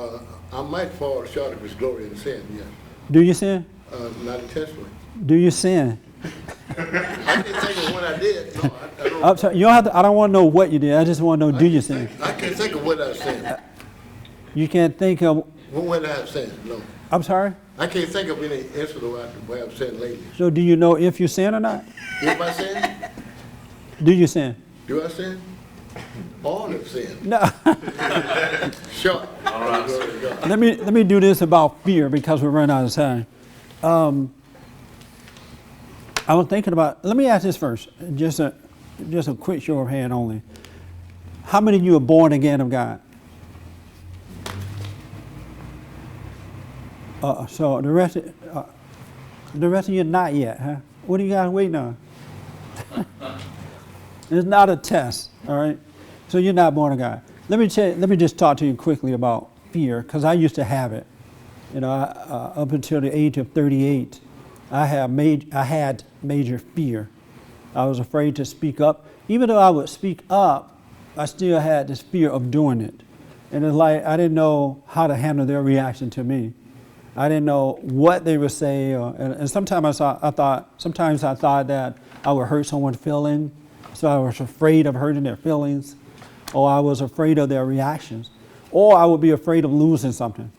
I might fall short of his glory in sin, yes. Do you sin? Not intentionally. Do you sin? I can't think of when I did. No, I don't. I'm sorry, you don't have to, I don't want to know what you did. I just want to know, do you sin? I can't think of when I sinned. You can't think of... When I have sinned, no. I'm sorry? I can't think of any incident where I've sinned lately. So do you know if you sin or not? If I sin? Do you sin? Do I sin? All have sinned. No. Short. Let me do this about fear because we're running out of time. I was thinking about, let me ask this first, just a quick show of hand only. How many of you are born again of God? So the rest of you not yet, huh? What are you guys waiting on? It's not a test, all right? So you're not born of God. Let me just talk to you quickly about fear, because I used to have it. Up until the age of 38, I had major fear. I was afraid to speak up. Even though I would speak up, I still had this fear of doing it. And it's like I didn't know how to handle their reaction to me. I didn't know what they would say, and sometimes I thought that I would hurt someone's feelings, so I was afraid of hurting their feelings, or I was afraid of their reactions, or I would be afraid of losing something,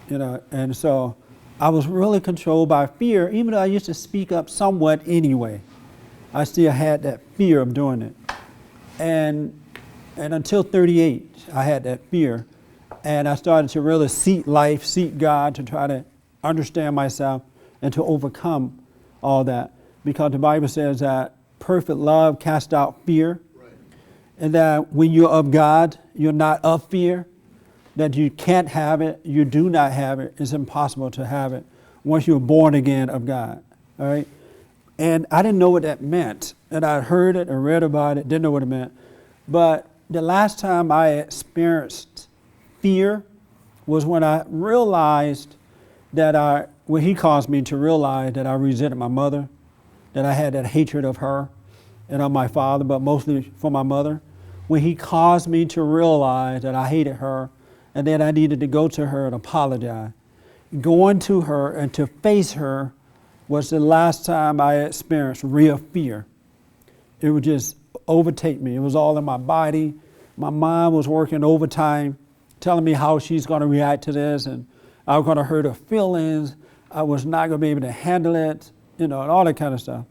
and so I was really controlled by fear, even though I used to speak up somewhat anyway. I still had that fear of doing it. And until 38, I had that fear. And I started to really seek life, seek God, to try to understand myself and to overcome all that. Because the Bible says that perfect love casts out fear. Right. And that when you're of God, you're not of fear. That you can't have it, you do not have it, it's impossible to have it once you're born again of God. All right? And I didn't know what that meant. And I heard it and read about it, didn't know what it meant. But the last time I experienced fear was when I realized that when he caused me to realize that I resented my mother, that I had that hatred of her and of my father, but mostly for my mother. When he caused me to realize that I hated her and that I needed to go to her and apologize. Going to her and to face her was the last time I experienced real fear. It would just overtake me. It was all in my body. My mind was working overtime, telling me how she's going to react to this, and I was going to hurt her feelings. I was not going to be able to handle it, and all that kind of stuff.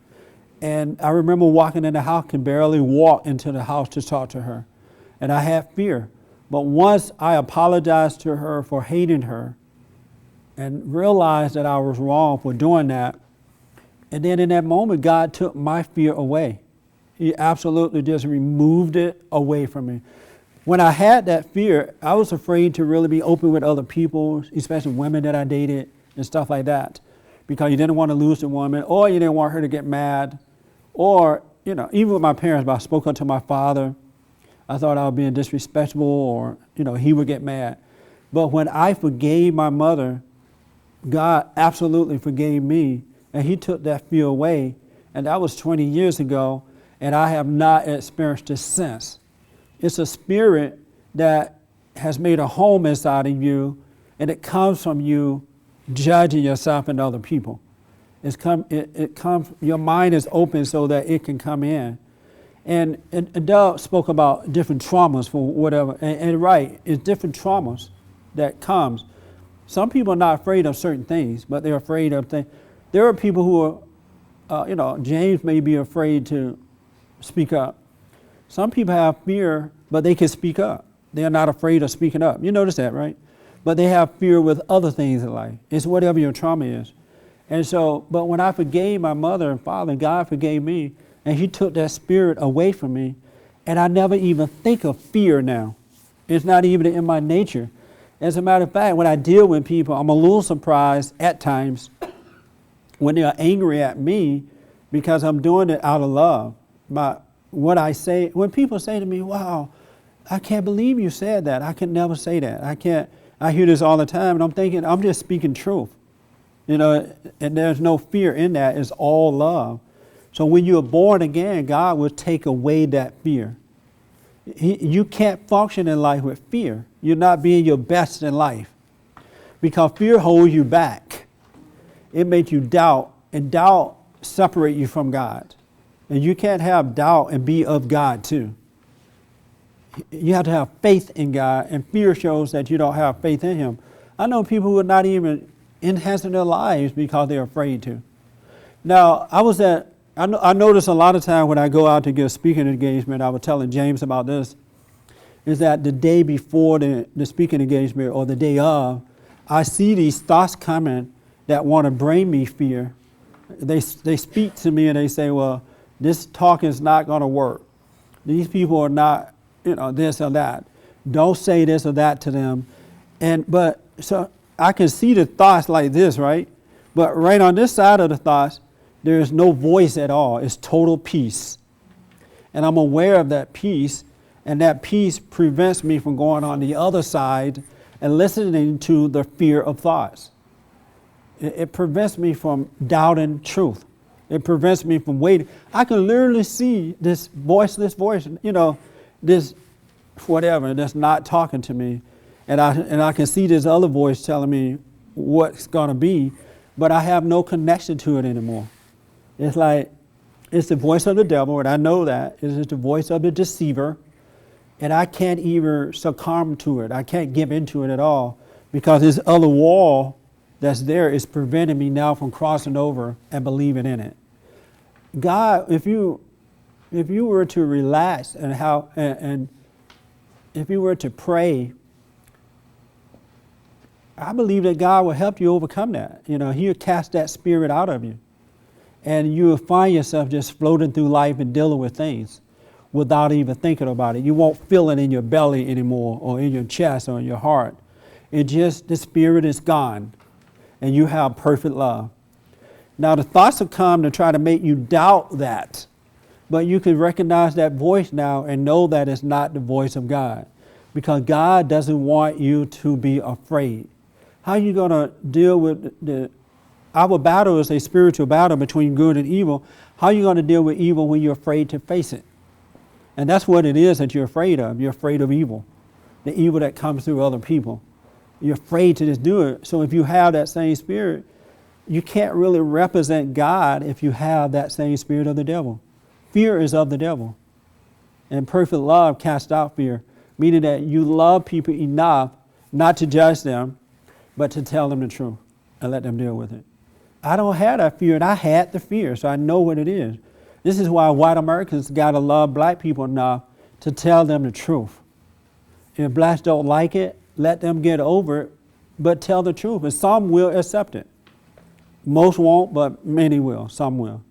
And I remember walking in the house, can barely walk into the house to talk to her. And I had fear. But once I apologized to her for hating her and realized that I was wrong for doing that, and then in that moment, God took my fear away. He absolutely just removed it away from me. When I had that fear, I was afraid to really be open with other people, especially women that I dated and stuff like that, because you didn't want to lose the woman, or you didn't want her to get mad, or, even with my parents, if I spoke up to my father, I thought I was being disrespectful, or, he would get mad. But when I forgave my mother, God absolutely forgave me, and he took that fear away, and that was 20 years ago, and I have not experienced it since. It's a spirit that has made a home inside of you, and it comes from you judging yourself and other people. It comes. Your mind is open so that it can come in. And Doug spoke about different traumas for whatever, and right, it's different traumas that comes. Some people are not afraid of certain things, but they're afraid of things. There are people who are, James may be afraid to speak up. Some people have fear, but they can speak up. They are not afraid of speaking up. You notice that, right? But they have fear with other things in life. It's whatever your trauma is. And so, but when I forgave my mother and father, God forgave me, and he took that spirit away from me, and I never even think of fear now. It's not even in my nature. As a matter of fact, when I deal with people, I'm a little surprised at times when they are angry at me because I'm doing it out of love. What I say, when people say to me, wow, I can't believe you said that. I can never say that. I hear this all the time, and I'm thinking, I'm just speaking truth. And there's no fear in that. It's all love. So when you're born again, God will take away that fear. You can't function in life with fear. You're not being your best in life because fear holds you back. It makes you doubt, and doubt separates you from God. And you can't have doubt and be of God too. You have to have faith in God, and fear shows that you don't have faith in him. I know people who are not even enhancing their lives because they're afraid to. Now, I notice a lot of times when I go out to give a speaking engagement, I was telling James about this, is that the day before the speaking engagement or the day of, I see these thoughts coming that want to bring me fear. They speak to me and they say, well, this talk is not going to work. These people are not, this or that. Don't say this or that to them. So I can see the thoughts like this, right? But right on this side of the thoughts, there is no voice at all. It's total peace. And I'm aware of that peace, and that peace prevents me from going on the other side and listening to the fear of thoughts. It prevents me from doubting truth. It prevents me from waiting. I can literally see this voiceless voice, this whatever, that's not talking to me. And I can see this other voice telling me, what's going to be, but I have no connection to it anymore. It's like, it's the voice of the devil, and I know that. It's the voice of the deceiver, and I can't even succumb to it. I can't give into it at all, because this other wall that's there is preventing me now from crossing over and believing in it. God, if you were to relax and if you were to pray, I believe that God will help you overcome that. You know, He'll cast that spirit out of you. And you'll find yourself just floating through life and dealing with things without even thinking about it. You won't feel it in your belly anymore, or in your chest, or in your heart. It just, the spirit is gone, and you have perfect love. Now the thoughts will come to try to make you doubt that, but you can recognize that voice now and know that it's not the voice of God, because God doesn't want you to be afraid. How are you going to deal with our battle is a spiritual battle between good and evil. How are you going to deal with evil when you're afraid to face it? And that's what it is that you're afraid of. You're afraid of evil, the evil that comes through other people. You're afraid to just do it. So if you have that same spirit, you can't really represent God if you have that same spirit of the devil. Fear is of the devil. And perfect love casts out fear, meaning that you love people enough not to judge them, but to tell them the truth and let them deal with it. I don't have that fear, and I had the fear, so I know what it is. This is why white Americans got to love black people enough to tell them the truth. If blacks don't like it, let them get over it, but tell the truth. And some will accept it. Most won't, but many will. Some will.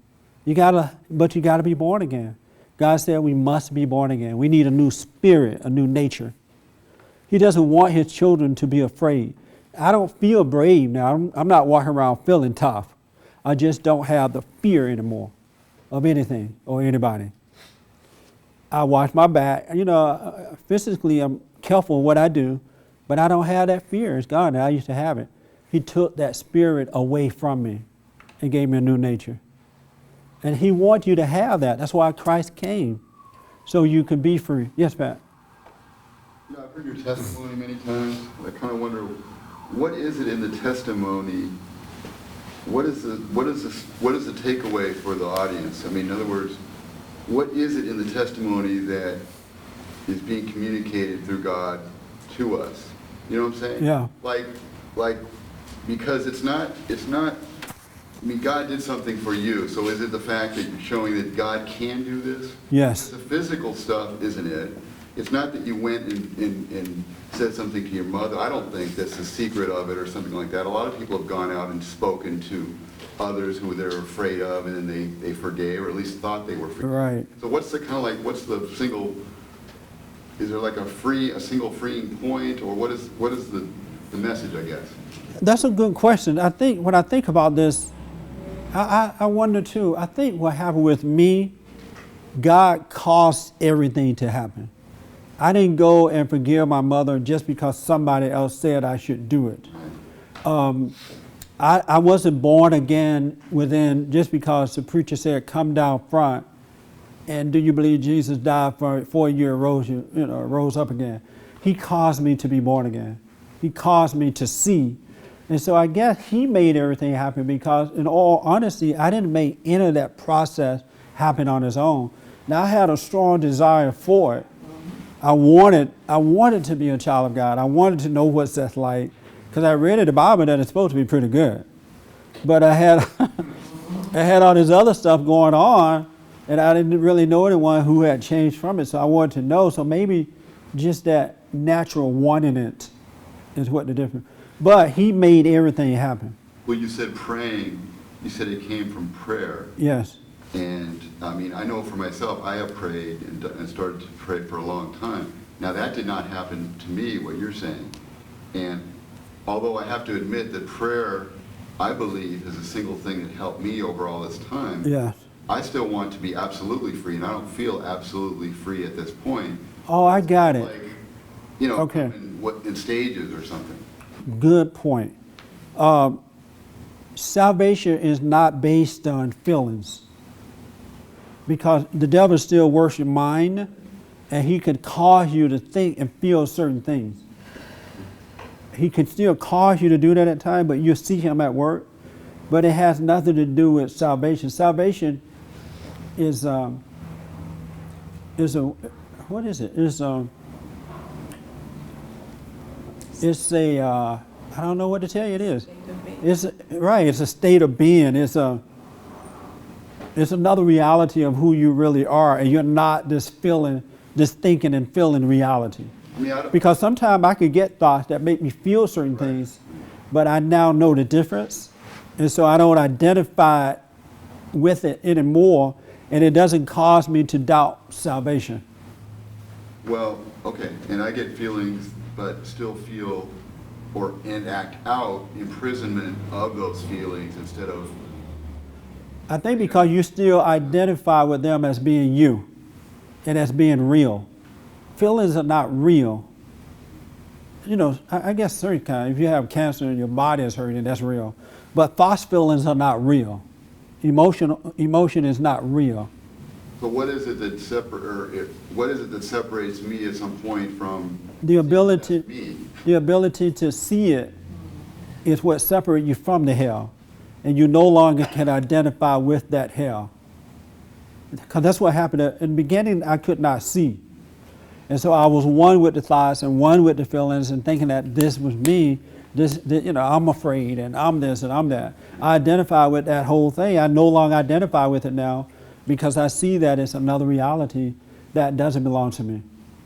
But you gotta be born again. God said we must be born again. We need a new spirit, a new nature. He doesn't want His children to be afraid. I don't feel brave now. I'm not walking around feeling tough. I just don't have the fear anymore of anything or anybody. I watch my back. You know, physically I'm careful what I do, but I don't have that fear. It's gone. I used to have it. He took that spirit away from me and gave me a new nature. And He wants you to have that. That's why Christ came, so you can be free. Yes, Pat? Yeah, I've heard your testimony many times. I kind of wonder, what is it in the testimony? What is the takeaway for the audience? I mean, in other words, what is it in the testimony that is being communicated through God to us? You know what I'm saying? Yeah. Like, because it's not, I mean, God did something for you, so is it the fact that you're showing that God can do this? Yes. The physical stuff, isn't it? It's not that you went and said something to your mother. I don't think that's the secret of it or something like that. A lot of people have gone out and spoken to others who they're afraid of, and then they forgave, or at least thought they were free. Right. So what's the kind of like, what's the single, is there like a single freeing point, or what is the message, I guess? That's a good question. I think when I think about this, I wonder too. I think what happened with me, God caused everything to happen. I didn't go and forgive my mother just because somebody else said I should do it. I wasn't born again just because the preacher said, come down front, and do you believe Jesus died for you and rose up again? He caused me to be born again. He caused me to see. And so I guess He made everything happen, because in all honesty, I didn't make any of that process happen on its own. Now I had a strong desire for it. I wanted to be a child of God. I wanted to know what that's like, because I read in the Bible that it's supposed to be pretty good. But I had all this other stuff going on, and I didn't really know anyone who had changed from it, so I wanted to know. So maybe just that natural wanting it is what the difference. But He made everything happen. Well, you said praying, you said it came from prayer. Yes. And I mean, I know for myself, I have prayed and started to pray for a long time. Now that did not happen to me, what you're saying. And although I have to admit that prayer, I believe, is a single thing that helped me over all this time. Yes. I still want to be absolutely free, and I don't feel absolutely free at this point. Oh, I got it. Like, you know, okay. in stages or something. Good point. Salvation is not based on feelings, because the devil still works your mind, and he could cause you to think and feel certain things. he can still cause you to do that at times, but you see him at work. But it has nothing to do with salvation. Salvation is a what is it? It's a I don't know what to tell you. It is. It's right. It's a state of being. It's another reality of who you really are, and you're not just thinking and feeling reality. Because sometimes I could get thoughts that make me feel certain things, but I now know the difference, and so I don't identify with it anymore, and it doesn't cause me to doubt salvation. Well, okay, and I get feelings, but still feel and act out imprisonment of those feelings instead of... I think because you still identify with them as being you and as being real. Feelings are not real. You know, I guess certain kind, if you have cancer and your body is hurting, that's real. But thoughts, feelings are not real. Emotion is not real. So what is it that separates me at some point from the ability me? The ability to see it is what separates you from the hell, and you no longer can identify with that hell. Because that's what happened. In the beginning, I could not see. And so I was one with the thoughts and one with the feelings and thinking that this was me, I'm afraid and I'm this and I'm that. I identify with that whole thing. I no longer identify with it now because I see that it's another reality that doesn't belong to me.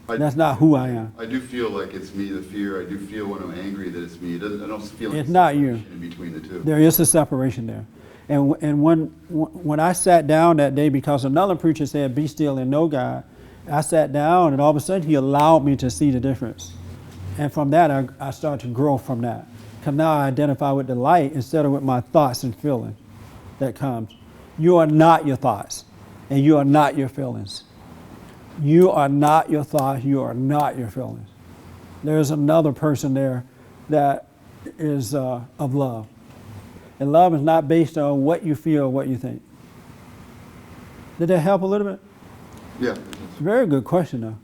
That's not who I am. I do feel like it's me, the fear. I do feel when I'm angry that it's me. I don't feel like it's not you. In between the two. There is a separation there. And when I sat down that day, because another preacher said, be still and know God, I sat down and all of a sudden he allowed me to see the difference. And from that, I started to grow from that. Because now I identify with the light instead of with my thoughts and feelings that comes. You are not your thoughts, and you are not your feelings. You are not your thoughts, you are not your feelings. There's another person there that is of love. And love is not based on what you feel or what you think. Did that help a little bit? Yeah. Very good question, though.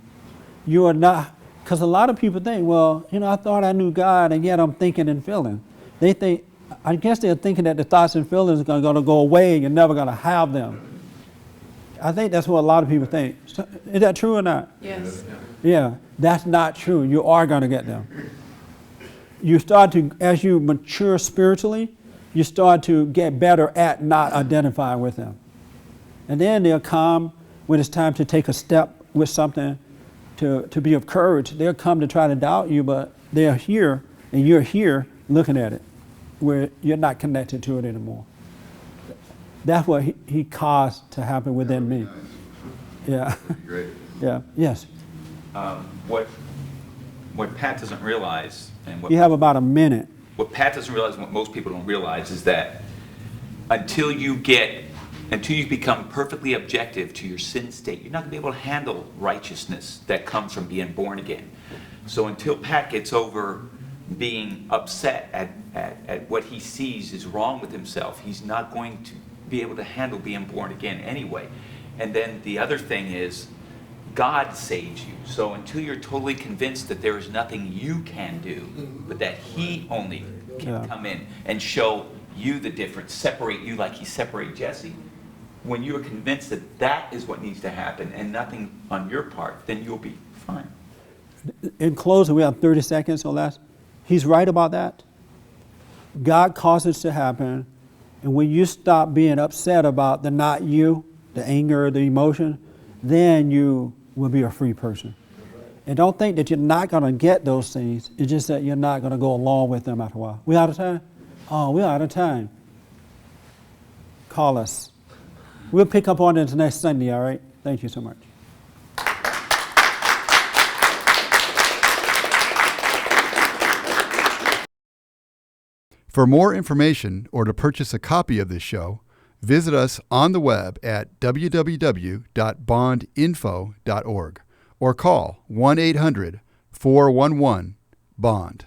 You are not, because a lot of people think, well, I thought I knew God, and yet I'm thinking and feeling. They think, I guess they're thinking that the thoughts and feelings are going to go away, and you're never going to have them. I think that's what a lot of people think. Is that true or not? Yes. Yeah, that's not true. You are going to get them. You start to, as you mature spiritually, you start to get better at not identifying with them. And then they'll come when it's time to take a step with something to be of courage. They'll come to try to doubt you, but they're here and you're here looking at it where you're not connected to it anymore. That's what he caused to happen within me. Nice. Yeah. Great. Yeah. Yes. What Pat doesn't realize, and You have about a minute. what Pat doesn't realize, and what most people don't realize, is that until you become perfectly objective to your sin state, you're not going to be able to handle righteousness that comes from being born again. So until Pat gets over being upset at what he sees is wrong with himself, he's not going to be able to handle being born again anyway. And then the other thing is, God saves you. So until you're totally convinced that there is nothing you can do, but that He only can come in and show you the difference, separate you like He separated Jesse, when you are convinced that that is what needs to happen and nothing on your part, then you'll be fine. In closing, we have 30 seconds or less. He's right about that. God causes it to happen, and when you stop being upset about the not you, the anger, the emotion, then you will be a free person. And don't think that you're not going to get those things. It's just that you're not going to go along with them after a while. We out of time? Oh, we're out of time. Call us. We'll pick up on it next Sunday, all right? Thank you so much. For more information or to purchase a copy of this show, visit us on the web at www.bondinfo.org or call 1-800-411-BOND.